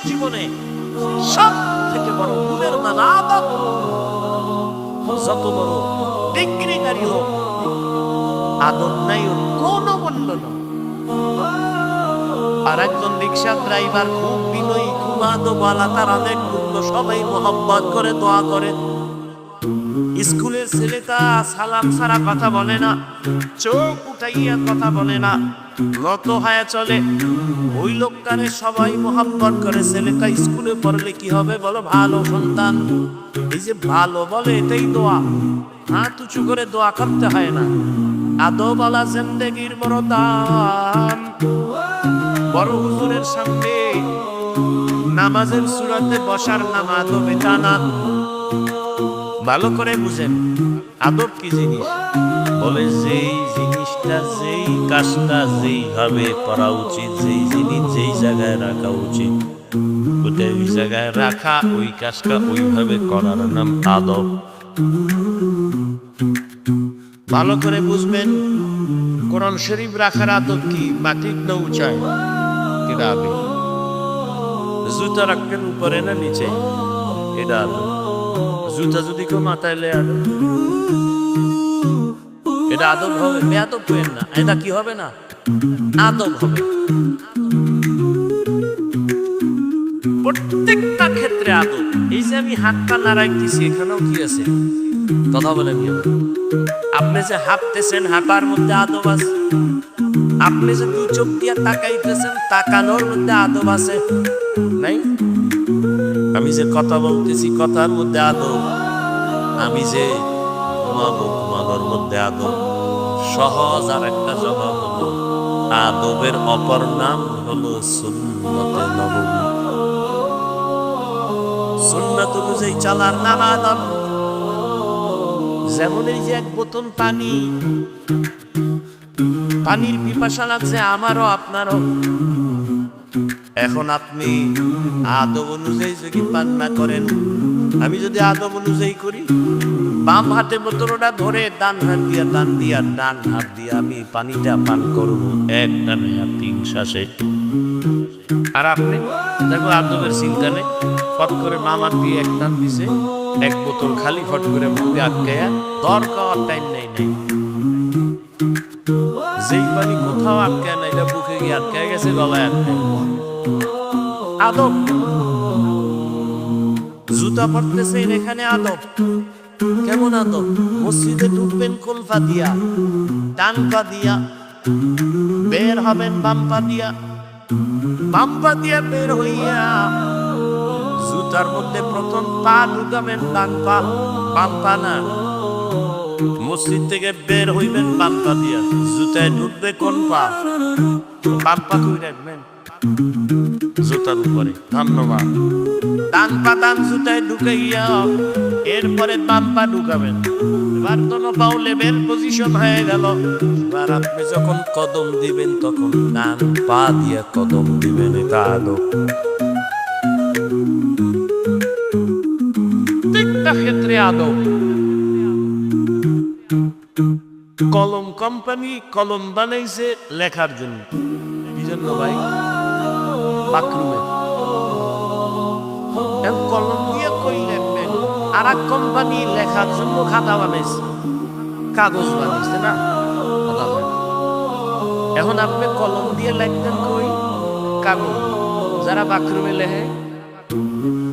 জীবনে সব থেকে বড় গুণের মান আদব। যত বড় ডিগ্রিধারী হোক, আদব নাই ওর কোনো মূল্য না। আর একজন রিক্সা ড্রাইভার খুব বিনয়ী, খুব আদবওয়ালা, তার অনেক মূল্য, সবাই মোহাম্মত করে, দোয়া করে। স্কুলের ছেলেটা সালাম ছাড়া কথা বলে না, চোখ উঠাইয়া কথা বলে না, নত হয়ে চলে, ওই লোকটারে সবাই মোহাম্মত করে। ছেলেটা স্কুলে পড়লে কি হবে বলো? ভালো সন্তান। এই যে ভালো বলে, এটাই দোয়া। হাত উঁচু করে দোয়া করতে হয় না। আদবওয়ালা জিন্দেগির বড় দাম। বড় হুজুরের সামনে নামাজের সুরাতে বসার নাম আদব, এটা না। ভালো করে বুঝেন আদব কি জিনিস। বলে যেই জিনিসটা, যেই কাজটা যেইভাবে করা উচিত, যেই জিনিস যেই জায়গায় রাখা উচিত, ওটা ওই জায়গায় রাখা, ওই কাজটা ওইভাবে করার নাম আদব। ভালো করে বুঝবেন কোরআন শরীফ রাখার আদব কি, মাটির না উঁচায়, এটা আদব। জুতা রাখবেন উপরে না নিচে, এটা আদব। জুতা যদি কেউ মাথায় লে আদব, এটা আদব হবে? বেয়াদব পেন না, এটা কি হবে না? আদব হবে। প্রত্যেকটা ক্ষেত্রে আদব। এই যে আমি হাতটা নাড়াইতেছি, এখানেও কি আছে? কথা বলেন। আপনি যে হাঁটতেছেন, হাঁটার মধ্যে আদব আছে। আপনি যে দুই চোখ দিয়ে তাকাইতেছেন, তাকানোর মধ্যে আদব আছে, নাই? আমি যে কথা বলতেছি, কথার মধ্যে আদব। আমি যে ঘুমাবো, ঘুমানোর মধ্যে আদব। সহজ আর একটা জবাব হলো, আদবের অপর নাম হলো সুন্নতে নববী। সুন্নাত অনুযায়ী চলার নাম আদব। যেমন এই যে এক বোতল পানি, পানির পিপাসা লাগছে আমারও আপনারও। এখন আপনি আদব অনুযায়ী যদি পান না করেন, আমি যদি আদব অনুযায়ী করি, বাম হাতে বোতলটা ধরে ডান হাত দিয়া ডান হাত দিয়ে আমি পানিটা পান করবো এক টানে আর 3 শ্বাসে। আর আপনি দেখো আদবের চিন্তা নেই, ফট করে মামার দিয়ে এক টান দিছে, এক বোতল খালি, ফট করে মুখে আটকায়া দরকার টাইম নেই। যেই পানি কোথাও আটকায় না, এটা বুকে গিয়ে আটকায় গেছে, গলায় আটকায়। আদব। জুতা পড়তেছেন, এখানে আদব। কেমন আদব? মসজিদে ঢুকবেন কোন পা দিয়া? ডান পা দিয়া। বের হবেন বাম পা দিয়া। বাম পা দিয়া বের হইয়া জুতার মধ্যে প্রথম পা ঢুকাবেন ডান পা, বাম পা না। মসজিদ থেকে বের হইবেন বাম পা দিয়া, জুতায় ঢুকবে কোন পা? বাম পা কই রাখবেন? জুতার উপরে। ধন্যবাদ। ডান পা ডান জুতায় ঢুকাইয়া এরপরে বাম পা ঢুকাবেন। এবার দোনো পাও লেভেল পজিশন হয়ে গেল। এবার আপনি যখন কদম দিবেন, তখন ডান পা দিয়া কদম দিবেন, এটা আদব। প্রত্যেকটা ক্ষেত্রে আদব। কলম কোম্পানি কলম বানাইছে লেখার জন্য, কি জন্য ভাই? বাথরুমে। কলম দিয়ে কই লিখবেন? আর এক কোম্পানি লেখার জন্য খাতা বানাইছে, কাগজ বানাইছে না? এখন আপনি কলম দিয়ে লিখবেন কই? কাগজ। যারা বাথরুমে লেখে,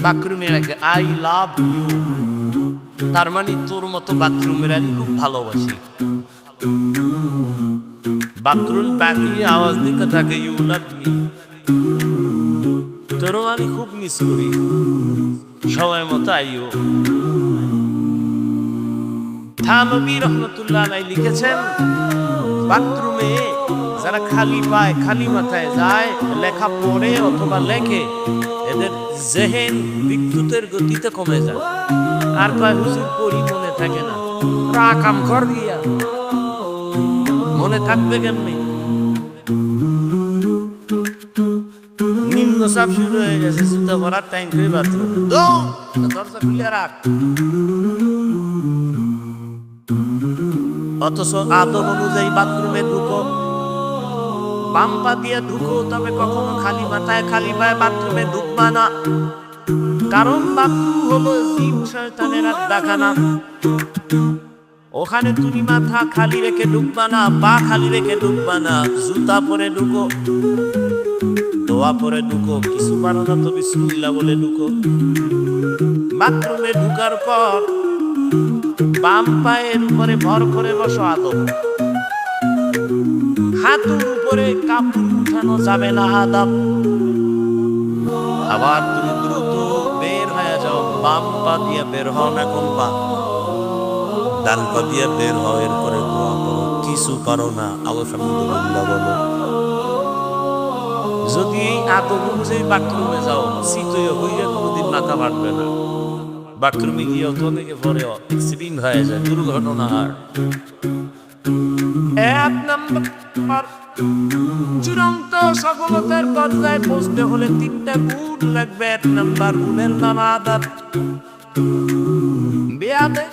বাথরুমে লেখে আই লাভ ইউ, তার মানে তোর মতো বাথরুমের আমি খুব ভালোবাসি। বাথরুম বাকিয়ে আওয়াজ দিতে থাকে ইউ লাভ মি, তোরও আমি খুব মিস করি, সময় মতো আইও। থানবী রহমতুল্লাহ আলাইহি লিখেছেন, বাথরুমে যারা খালি পায়, খালি মাথায় যায়, লেখা পড়ে অথবা লেখে, এদের জেহেন বিদ্যুতের গতিতে কমে যায়। আর কয় হুজুর পড়ি, মনে থাকে না। কাম কর দিয়া মনে থাকবে কেমনি? নিম্নচাপ শুরু হয়ে গেছে, জুতা ভরার টাইম করে বাথরুম, দরজা খুলে রাখ। অথচ আদব অনুযায়ী বাথরুমে ঢুকো, বাম পা দিয়ে ঢুকো, তবে কখনো খালি মাথায় খালি পায়ে বাথরুমে ঢুকবা না, কারণ বাথরুম হলো জিন শয়তানের আড্ডাখানা। ওখানে তুমি মাথা খালি রেখে ঢুকবা না, পা খালি রেখে ঢুকবা না, জুতা পরে ঢুকো, দোয়া পরে ঢুকো, কিছু পারো না তো বিসমিল্লাহ বলে ঢুকো। বাথরুমে ঢুকার পর বাম পায়ের উপরে ভর করে বসো আদব। হাঁটুর উপরে কাপড় উঠানো যাবে না, আদব। আবার তুমি দ্রুত বের হয়ে যাও, বাম পা দিয়ে বের হও না, কোন পা? ডান পা দিয়ে বের হও, এরপরে দোয়া করো, কিছু পারো না আলহামদুলিল্লাহ বলো। যদি এই আদব অনুযায়ী বাথরুমে যাও, শীতয় হইয়া কোনোদিন মাথা বাড়বে না। বাথরুমে গিয়ে অত অনেকে পরে অ্যাক্সিডেন্ট হয়ে যায়, দুর্ঘটনা হয়। এক নম্বর, চূড়ান্ত সফলতার পর্যায়ে পৌঁছতে হলে 3টা গুণ লাগবে। 1 নম্বর গুণের নাম আদব। বেয়াদে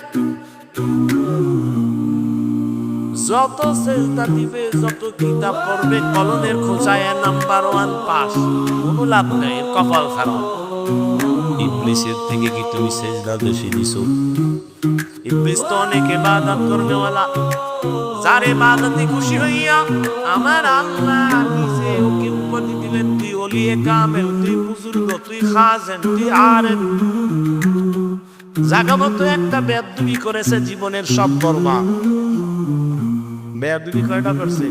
যত চেষ্টা দিবে, যত কিতাব পড়বে, কলমের খোঁচায় নাম্বার 1 পাস, কোনো লাভ নাই, কপাল খারাপ। ইবলিসের থেকে কি তুমি সেজদা বেশি দিছো? ইবলিস তো অনেক ইবাদত করনেওয়ালা, যার ইবাদতে খুশি হইয়া আমার আল্লাহ নিজে ওকে উপাধি দিলেন, তুই ওলিয়ে কামেল, তুই বুজুর্গ, তুই খাজেন, তুই আরেফ। জাগামতো একটা বেয়াদবি করেছে, জীবনের সব বরবাদ। বেয়াদবি কয়টা করছে?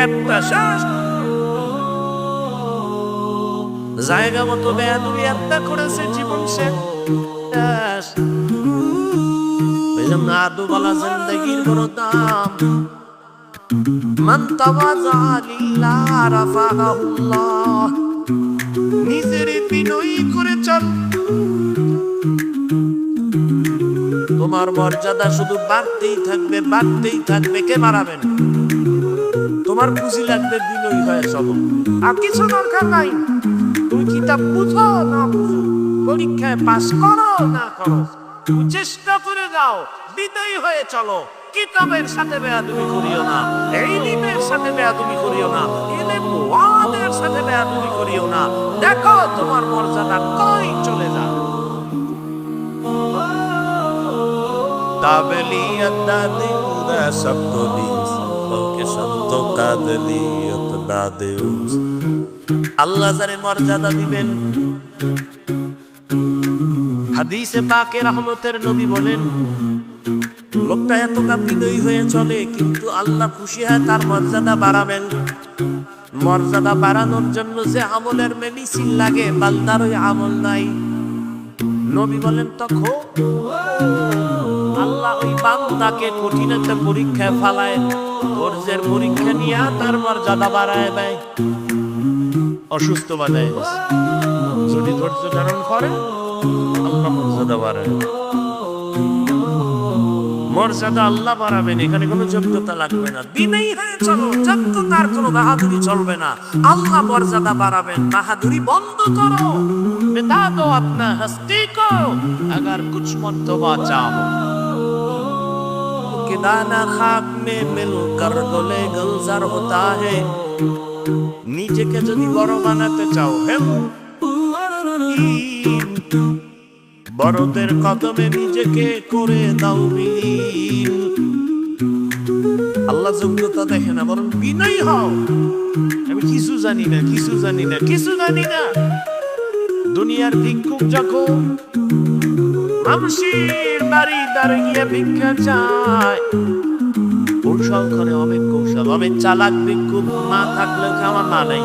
একটা শেষ। জায়গা মতো বেয়াদবি একটা করেছে, জীবন শেষ। এই জন্য আদবওয়ালা জিন্দেগির বড় দাম। মান তাওয়াযা লিল্লাহ রাফাআহুল্লাহ। নিজের বিনয়ী করে চল, তোমার মর্যাদা শুধু বাড়তেই থাকবে, বাড়তেই থাকবে। কে বাড়াবেন? তোমার খুশি লাগবে, বিনয়ী হয়ে চলো, আর কিছু দরকার নাই। তুমি কিতাব বুঝো না বুঝো, পরীক্ষায় পাস করো না করো, তুমি চেষ্টা করে যাও, বিনয়ী হয়ে চলো। কিতাবের সাথে বেয়াদবি করিও না, ইলমের সাথে বেয়াদবি করিও না, ইলম ওয়াদের সাথে বেয়াদবি করিও না। দেখো তোমার মর্যাদা কই চলে যায়। কাবিলিয়ত দাদিউদা সবদিস ওকে সন্ত কাবিলিয়ত দাদিউস। আল্লাহ যারে মর্যাদা দিবেন, হাদিসে পাকে রহমতের নবী বলেন, লোকটা এত বিনয়ী হয়ে চলে, কিন্তু আল্লাহ খুশি হয় তার মর্যাদা বাড়াবেন। মর্যাদা বাড়ানোর জন্য যে আমলের মেডিসিন লাগে, বান্দার ওই আমল নাই। নবী বলেন, তখন আল্লাহ ওই বান্দাকে কঠিন একটা পরীক্ষায় ফালায়, ধৈর্যের পরীক্ষা নিয়ে তার মর্যাদা বাড়ায় দেয়। অসুস্থ বানায়, যদি ধৈর্য ধারণ করে আল্লাহ মর্যাদা বাড়ায়। মর্যাদা আল্লাহ বাড়াবেন, এখানে কোনো যোগ্যতা লাগবে না। বিনয়ী হয়ে চলো, যোগ্যতার কোনো বাহাদুরি চলবে না। আল্লাহ মর্যাদা বাড়াবেন, বাহাদুরি বন্ধ করো। बता दो अपना हस्ती को अगर कुछ मर्तबा चाहो कि दाना खाक में मिलकर गले गुलजार होता है। নিজেকে যদি বড় বানাতে চাও, বড়দের কদমে নিজেকে করে দাও বিলীন। আল্লাহ যোগ্যতা দেখে না, বরং বিনয়ী হও। আমি কিছু জানি না, কিছু জানি না, কিছু জানি না। দুনিয়ার ভিক্ষুক যখন মানুষের বাড়ি দাঁড়িয়ে গিয়ে ভিক্ষা চায়, কৌশল করে, অনেক কৌশল, অনেক চালাক ভিক্ষুক। মা থাকলেও আমার মা নাই,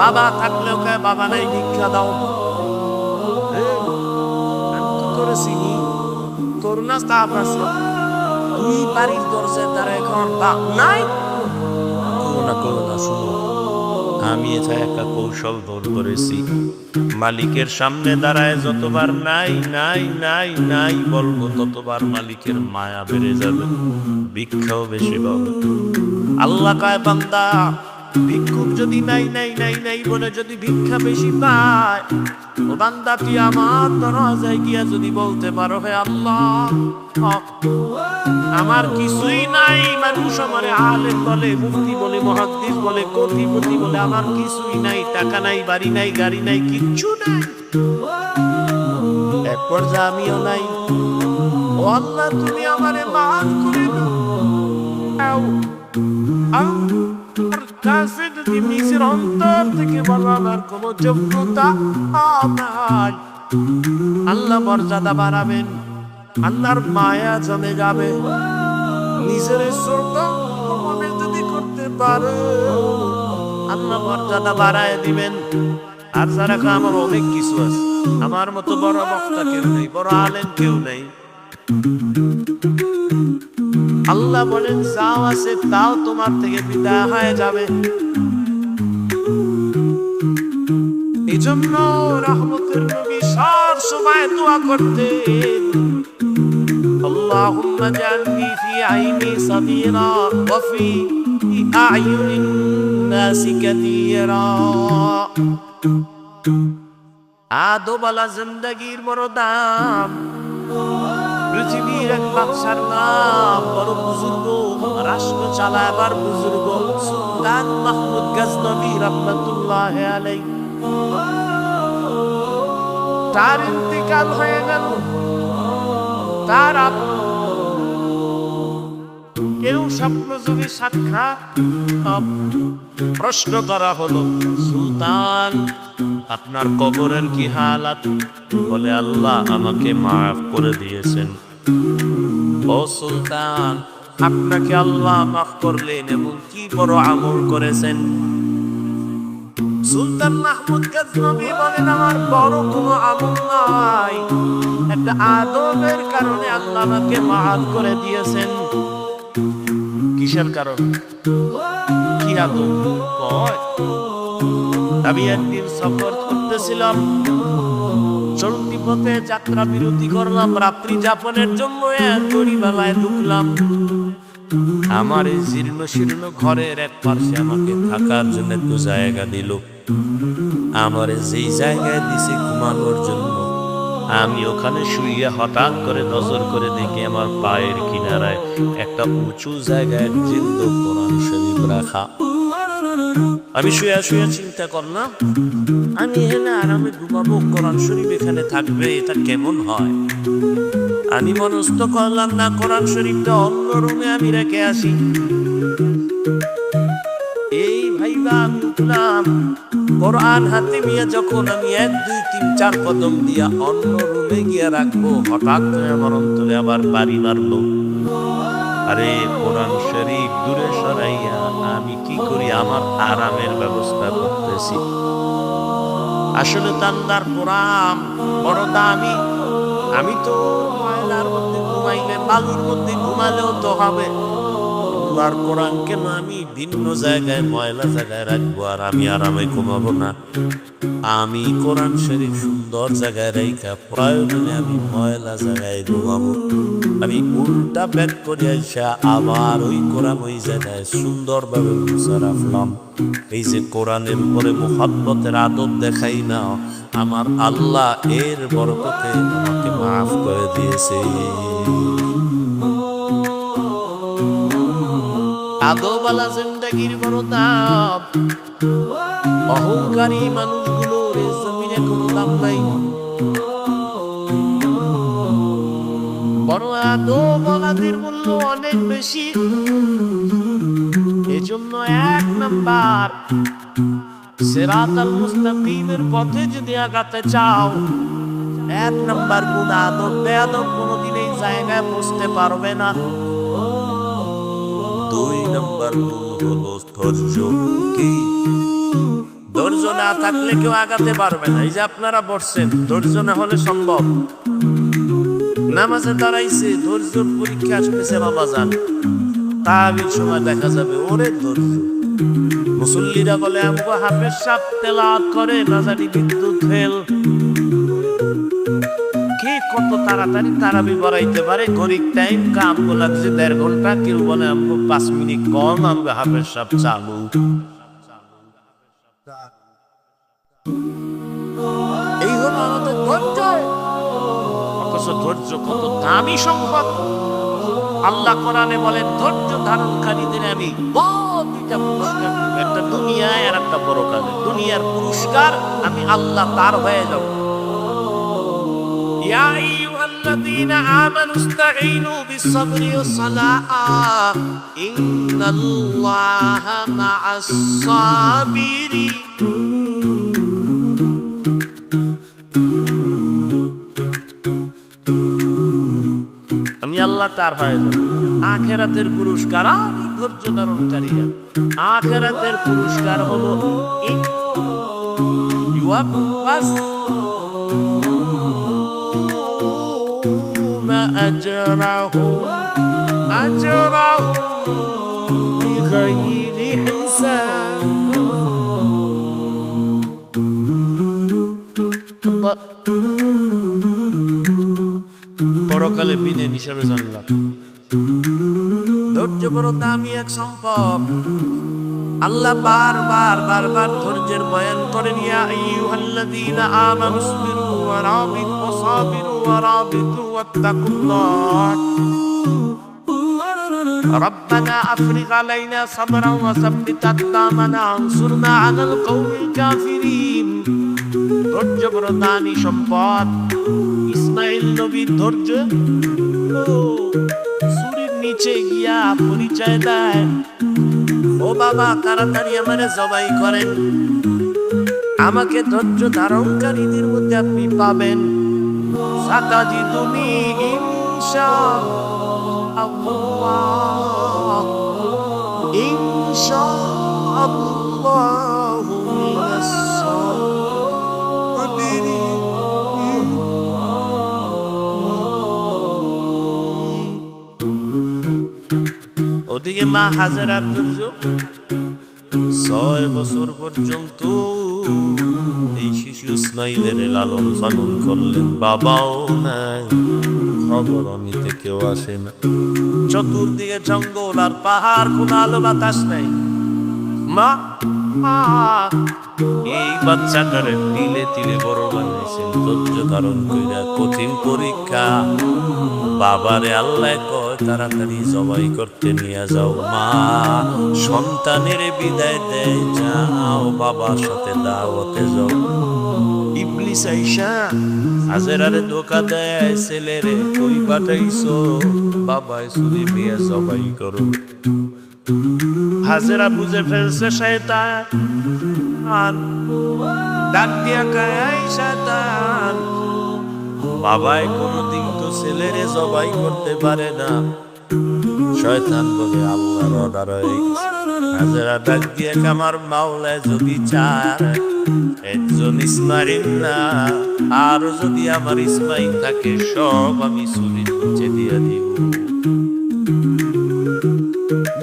বাবা থাকলেও বাবা নাই, ভিক্ষা দাও। তোরে চিনি, তোর না স্টাফ আছে, তুই বাড়ির দরজায় দাঁড়ায় এখন বাপ নাই। করোনা করোনা, শুনো, আমি এটা একটা কৌশল দৌড় করেছি। মালিকের সামনে দাঁড়ায় যতবার নাই নাই নাই নাই বলবো, ততবার মালিকের মায়া বেড়ে যাবে, ভিক্ষাও বেশি পাবে। আল্লাহ কয়, বান্দা ভিক্ষুক যদি নাই নাই নাই নাই বলে যদি ভিক্ষা বেশি পায়, ও বান্দা তুই আমার দরজায় গিয়া যদি বলতে পারো, হে আল্লাহ আমার কিছুই নাই, মানুষ আমারে আলেম বলে, মুফতি বলে, মুহাদ্দিস বলে, কোটিপতি বলে, আমার কিছুই নাই, টাকা নাই, বাড়ি নাই, গাড়ি নাই, কিচ্ছু নাই, এক পর্যায়ে আমিও নাই। ও আল্লাহ তুমি আমারে মাফ করে দাও। কাছে যদি নিজের অন্তর থেকে বলো আমার কোনো যোগ্যতা নাই, আল্লাহ মর্যাদা বাড়াবেন, আল্লাহর মায়া জমে যাবে। নিজের ছোট মনে যদি করতে পারো, আল্লাহ মর্যাদা বাড়ায় দিবেন। আর যারা আমার অনেক কিছু আছে, আমার মতো বড় বক্তা কেউ নেই, বড় আলেম কেউ নেই, আল্লাহ বলেন যাও আছে তাও তোমার থেকে বিদায় হয়ে যাবে। এই জন্য রহমতের নবী সব সময় দোয়া করতেন, আল্লাহুম্মা জাআলনি ফি আইনি সাগীরা ওয়া ফি আ'য়ুনিন নাসি কাতীরা। আদোবালা জিন্দেগির বড় দাম, পৃথিবীর এক বাদশার নাম বড় বুজুর্গ, রাষ্ট্র চালাবার বুজুর্গ, সুলতান মাহমুদ গজনবী রাহমাতুল্লাহি আলাইহি। তার ইন্তিকাল হয়ে গেল। তার কেউ স্বপ্ন যদি সাক্ষাৎ, প্রশ্ন করা হলো, সুলতান আপনার কবরের কি হালাত? বলে আল্লাহ আমাকে মাফ করে দিয়েছেন। ও সুলতান আপনাকে আল্লাহ মাফ করলেন এবং কি বড় আমল করেছেন? সুলতান মাহমুদ গজনবী বলেন আমার বড় কোনো আমল নাই, একটা আদবের কারণে আল্লাহ আমাকে মাফ করে দিয়েছেন। কিসের কারণ? কি আদব? আমি একদিন সফর করতেছিলাম, চলতি পথে যাত্রা বিরতি করলাম, রাত্রি যাপনের জন্য এক গরিবালায় ঢুকলাম। আমার এই জীর্ণ শীর্ণ ঘরের এক পাশে আমাকে থাকার জন্য একটু জায়গা দিল। আমার যেই জায়গায় দিছে ঘুমানোর জন্য, আমি ওখানে শুইয়া হঠাৎ করে নজর করে দেখি আমার পায়ের কিনারায় একটা উঁচু জায়গায় জিন্দ কোরআন শরীফ রাখা। আমি শুয়ে শুয়ে চিন্তা করলাম, আমি এখানে আরামে ঘুমাবো, কোরআন শরীফ এখানে থাকবে, এটা কেমন হয়? আমি মনস্থ করলাম না, কোরআন শরীফটা অন্য রুমে আমি রেখে আসি। এই ভাইবা আমি উঠলাম, কোরআন হাতে নিয়ে যখন আমি 1 2 3 4 কদম দিয়া অন্য রুমে গিয়ে রাখবো, হঠাৎ করে আমার অন্তরে আবার বাড়ি মারলো। আরে কোরআন শরীফ দূরে সরাইয়া আমি কি করি, আমার আরামের ব্যবস্থা করতেছি। আসলে তান্দার কোরআন বড় দামি। আমি তো ময়লার মধ্যে ঘুমাইলে, বালুর মধ্যে ঘুমালেও তো হবে, আল্লাহর কোরআন কেন আমি ভিন্ন জায়গায় ময়লা জায়গায় রাখবো আর আমি আরামে ঘুমাবো না? আমি কোরআন শরীফ সুন্দর জায়গায় রেখা প্রয়োজনে আমি ময়লা জায়গায় ঘুমাবো। আমি উল্টা ব্যাগ করে এসে আবার ওই কোরআন ওই জায়গায় সুন্দরভাবে মুছে রাখলাম। এই যে কোরআনের উপরে মুহাব্বতের আদব দেখাই না, আমার আল্লাহ এর বরকতে আমাকে মাফ করে দিয়েছে। আদবালা জিন্দেগির বড় দাম। অহংকারী মানুষগুলোর এই জমিনে কোনো দাম নাই। বড় আদবালাদের মূল্য অনেক বেশি। এজন্য 1 নাম্বার, সিরাতাল মুস্তাকিমের পথে যদি আগাতে চাও, 1 নাম্বার গুণ আদব। বেয়াদব কোনোদিন এই জায়গায় পৌঁছতে পারবে না। 2 নাম্বার হলো ধৈর্য। কি? ধৈর্য না থাকলে কেউ আগাতে পারবে না। এই যে আপনারা বসছেন, ধৈর্য না হলে সম্ভব। নামাজে দাঁড়াইছে, ধৈর্যর পরীক্ষা আসতেছে বাবাজান, তাহাবির সময় দেখা যাবে ওরে ধৈর্য। মুসল্লিরা বলে আমগো হাফেজ সাহেব তেলাওয়াত করে, না জানি বিদ্যুৎ ফেল। কে কত তাড়াতাড়ি তারাবি বাড়াইতে পারে? ঘড়ির টাইম আমগো লাগছে 1.5 ঘন্টা, কেউ বলে আমগো 5 মিনিট কম, আমগো হাফেজ সাহেব চালু। ধৈর্য, অথচ ধৈর্য কত দামি সম্পদ। আল্লাহ কোরআনে বলেন ধৈর্য ধারণকারীদের আমি দুইটা পুরস্কার দেব, একটা দুনিয়ায় আর একটা পরকালে। দুনিয়ার পুরস্কার আমি আল্লাহ তার হয়ে যাব। ইয়া আইয়ুহাল্লাযীনা আমানু ইসতাঈনু বিস-সাবরি ওয়াস-সালাহ ইন্নাল্লাহা মা'আস-সাবিরিন। আমি আল্লাহ তার হয়ে যাব। আখিরাতের পুরস্কার আমি ধৈর্য ধারণকারী। আখিরাতের পুরস্কার হলো পরকালে বিনে হিসাবে জানলাম। ধৈর্য বড় দামি এক সম্পদ। আল্লাহ বারবার ধৈর্যের বয়ান করেন। ইয়া আইয়ুহাল্লাযীনা আমানু ইসবিরু ওয়া রাবিতু ওয়াসাবিরু ওয়া রাবিতু ওয়াত্তাকুল্লাহ রব্বানা আফরিগ আলাইনা সাবরান ওয়া সাব্বিত আকদামানা আনসুরনা আলাল কওমিল কাফিরিন। ধৈর্য বড় দামি সম্পদ। ইসমাঈল নবীর ধৈর্য ছুরির নিচে গিয়া পরিচয় দেয়, ও বাবা তাড়াতাড়ি আমারে জবাই করেন, আমাকে ধৈর্য ধারণকারীদের মধ্যে আপনি পাবেন। সাতাজিদুনি ইনশাআল্লাহ ইনশাআল্লাহু মিনাস সাবিরিন। ওদিকে মা হাজেরার ধৈর্য 6 বছর পর্যন্ত এই শিশু ইসমাঈলের লালন পালন করলেন। বাবাও নাই, খবর নিতে কেউ আসে না। চতুর্দিকে জঙ্গল আর পাহাড়, কোনো আলো বাতাস নাই। মা এই বাচ্চাটারে তিলে তিলে বড় বানাইছেন ধৈর্য ধারণ কইরা। কঠিন পরীক্ষা। বাবারে আল্লাহ কয় তাড়াতাড়ি জবাই করতে নিয়ে যাও। মা সন্তানের বিদায় দেয়, যাও বাবার সাথে দাওয়াতে যাও। ইবলিস আইসা হাজেরারে ধোঁকা দেয়, ছেলেরে কই পাঠাইছো? বাবাই ছুরি নিয়ে জবাই করো। হাজেরা বুঝে ফেলছে শয়তান, ডাক দিয়া কয় শয়তান, বাবাই কোনদিন তো ছেলেরে জবাই করতে পারে না। শয়তান বলে আল্লাহর অর্ডার হয়ে গেছে। হাজেরা ডাক দিয়ে আমার মাওলায় যদি চায় একজন ইসমাঈল না, আর যদি আমার ইসমাঈল থাকে সব আমি ছুরির নিচে দিয়ে দিব।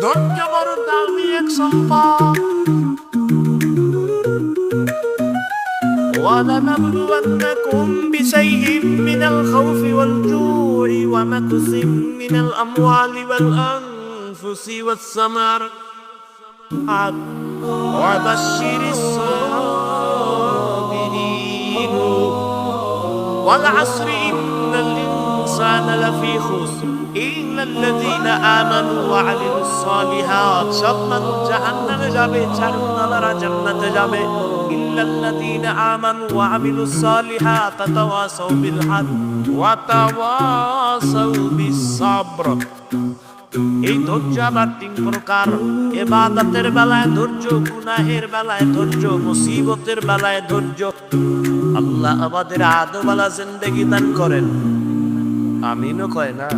ধৈর্য বড় দামি এক সম্পদ। وَلَنَبْلُوَنَّكُمْ بِشَيْءٍ مِّنَ الْخَوْفِ وَالْجُوعِ وَنَقْصٍ مِّنَ الْأَمْوَالِ وَالْأَنفُسِ وَالثَّمَرَاتِ وَبَشِّرِ الصَّابِرِينَ وَالْعَصْرِ إِنَّ الْإِنسَانَ لَفِي خُسْرٍ إِلَّا الَّذِينَ آمَنُوا وَعَمِلُوا الصَّالِحَاتِ। সব মানুষ জাহান্নামে যাবে, জাহান্নামীরা জান্নাতে যাবে। إِلَّا الَّذِينَ آمَنُوا وَعَمِلُوا الصَّالِحَاتِ وَتَوَاصَوْا بِالْحَقِّ وَتَوَاصَوْا بِالصَّبْرِ। এই ধৈর্য আবার 3 প্রকার। ইবাদতের বেলায় ধৈর্য, গুনাহের বেলায় ধৈর্য, মুসিবতের বেলায় ধৈর্য। আল্লাহ আমাদের আদোওয়ালা জিন্দেগি দান করেন, আমিনও কয় না।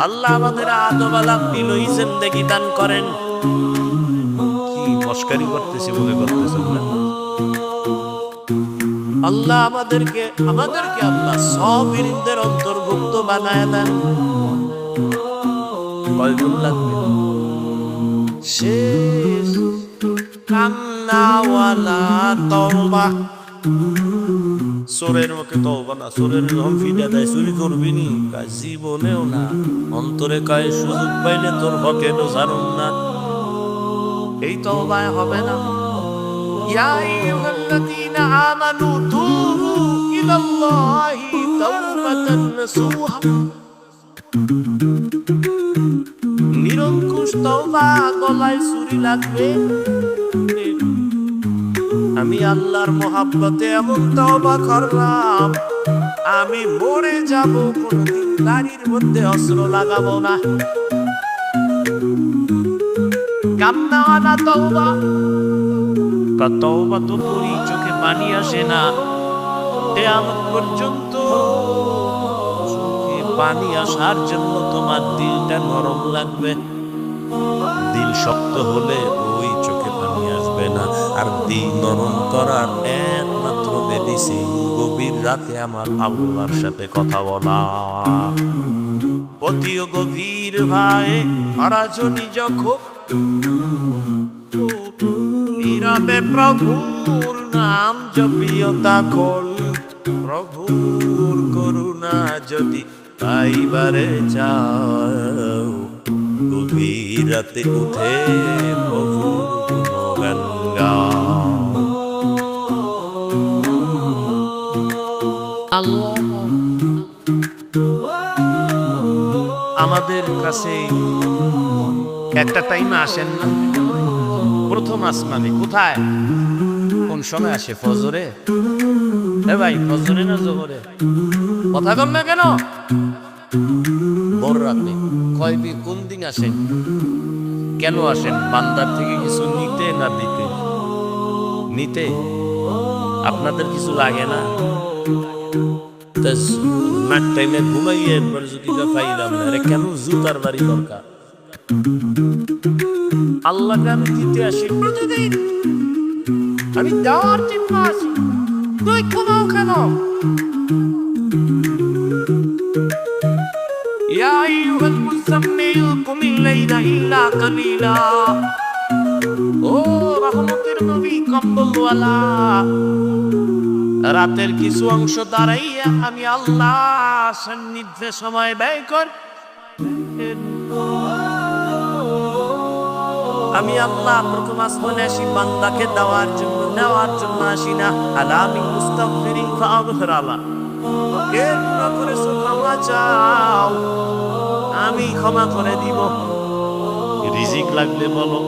আল্লাহ আমাদের আদোওয়ালা বিনয়ী জিন্দেগি দান করেন। কি মস্কারি করতেছি বলে করতেছেন না? আল্লাহ আমাদেরকে আল্লাহ সাবিরদের অন্তর্ভুক্ত বানায় দেন। কয়গুণ লাগবে? শেষ কান্নাওয়ালা তওবা। চোরের মুখে তওবা না, চোরের যখন ফিডা দেয় চুরি করবি নি, জীবনেও না। অন্তরে কয় সুযোগ পাইলে তোর পকেটও ছাড়ুন না। এই তওবায় হবে না। ইয়া আইয়ুহাল্লাযীনা আমানু তুবু ইলাল্লাহি তাওবাতান নাসুহা, নিরঙ্কুশ তওবা, গলায় ছুরি লাগবে। আমি আল্লাহর মহাব্বতে এমন তওবা করলাম, আমি মরে যাব, কোনদিন গাড়ির মধ্যে অস্ত্র লাগাবো না। কান্নাওয়ালা তওবা, তওবা তো করি, চোখে পানি আসে না। কিয়ামত পর্যন্ত চোখে পানি আসার জন্য তোমার দিলটা নরম লাগবে। দিল শক্ত হলে ওই চোখে পানি আসবে না। আর দিল নরম করার একমাত্র মেডিসিন গভীর রাতে আমার আল্লাহর সাথে কথা বলা। অতিও গভীর ভাই আরাজনি যখন নীরবে প্রভুর নাম জপিও তখন, প্রভুর করুণা যদি পাইবারে চাও, গভীর রাতে উঠে প্রভুর গুণগান গাও। আল্লাহ আমাদের কাছে একটা টাইমে আসেন না, প্রথম আসমানে। কোথায়, কোন সময় আসে? ফজরে। এ ভাই, ফজরে না জোহরে? কথা কম না কেন? ভোর রাতে। কয়বি কোন দিন আসেন? কেন আসেন? বান্দার থেকে কিছু নিতে না দিতে? নিতে। আপনাদের কিছু লাগে না? টাইমে ঘুমাইয়ে একবার যদি পাইলাম না, কেন জুতার বাড়ি দরকার? আল্লাহকে আমি দিতে আসি প্রতিদিন, আমি দেওয়ার জন্য আসি। তুই ঘুমাও কেন? ইয়া আইয়ুহাল মুযাম্মিল কুমিল লাইলা ইল্লা কালিলা। ও রহমতের নবী কম্বলওয়ালা, রাতের কিছু অংশ দাঁড়াইয়া আমি আল্লাহ সান্নিধ্যে সময় ব্যয় কর। আমি আল্লাহ প্রথম আসমানে আসি বান্দাকে দেওয়ার জন্য, নেওয়ার জন্য আসি না। আলামি মুস্তাগফিরিন ফাগফির আলা, কে গুনাহ করেছো ক্ষমা চাও, আমি ক্ষমা করে দিব। রিজিক লাগলে বলো,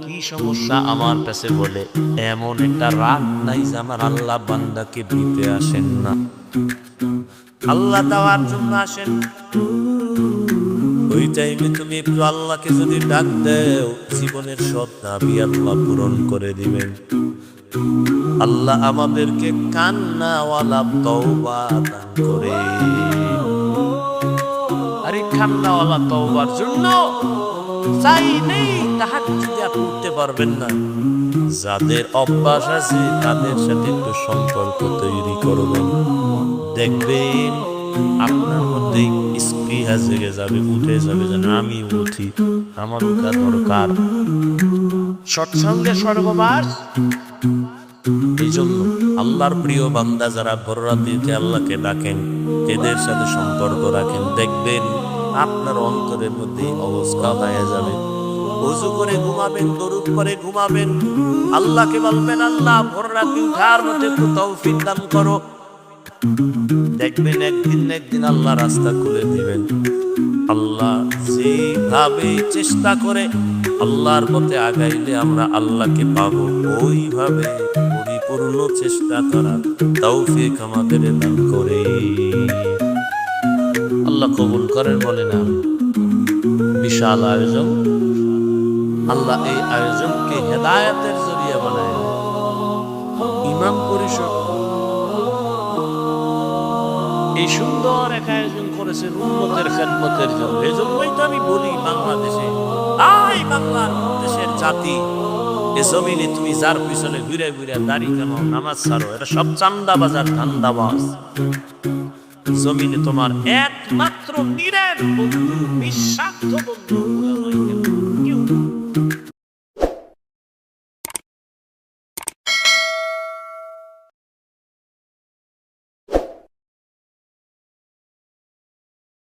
কি সমস্যা আমার কাছে বলে। এমন একটা রাত নাই যে আমার আল্লাহ বান্দাকে দিতে আসেন না। আল্লাহ দেওয়ার জন্য আসেন। ওই টাইমে তুমি একটু আল্লাহকে যদি ডাক দেও, জীবনের সব দাবি আল্লাহ পূরণ করে দিবেন। আল্লাহ আমাদেরকে কান্নাওয়ালা তওবা দান করে। আরে কান্নাওয়ালা তওবার জন্য চাইলেই তাহাজ্জুদ আপনি উঠতে পারবেন না। যাদের অভ্যাস আছে তাদের সাথে একটু সম্পর্ক তৈরি করবেন, দেখবেন আপনার মধ্যে স্পৃহা জেগে যাবে, উঠে যাবে যেন আমি উঠি, আমার উঠা দরকার। সৎসঙ্গে সর্ববাস। এই জন্য আল্লাহর প্রিয় বান্দা যারা ভোর রাতে আল্লাহকে ডাকেন, এদের সাথে সম্পর্ক রাখেন, দেখবেন আপনার অন্তরের মধ্যে অবস্থা হয়ে যাবে। ওযু করে ঘুমাবেন, দরুদ করে ঘুমাবেন, আল্লাহকে বলবেন আল্লাহ ভোর রাতে উঠার মতো একটু তৌফিক দান করো। দেখবেন একদিন না একদিন আল্লাহ রাস্তা খুলে দিবেন। আল্লাহ যেভাবে চেষ্টা করে আল্লাহর পথে আগাইলে আমরা আল্লাহকে পাবো, ওইভাবে পরিপূর্ণ চেষ্টা করা তৌফিক আমাদের দান করে। আল্লাহ কবুল করেন। বলে না, বিশাল আয়োজন। আল্লাহ এই আয়োজনকে হেদায়েতের জরিয়া বানায়। ইমাম পরিষদ এই সুন্দর এক আয়োজন করেছে উম্মতের খেদমতের জন্য। এই জন্যই তো আমি বলি বাংলাদেশে, আই বাংলার দেশের জাতি, এ জমিনে তুমি যার পিছনে ঘুরে ঘুরে দাড়ি কেন, নামাজ ছাড়ো, এটা সব চান্দাবাজার ধান্দাবাজ। জমিনে তোমার একমাত্র নিরেট বন্ধু, নিঃস্বার্থ বন্ধু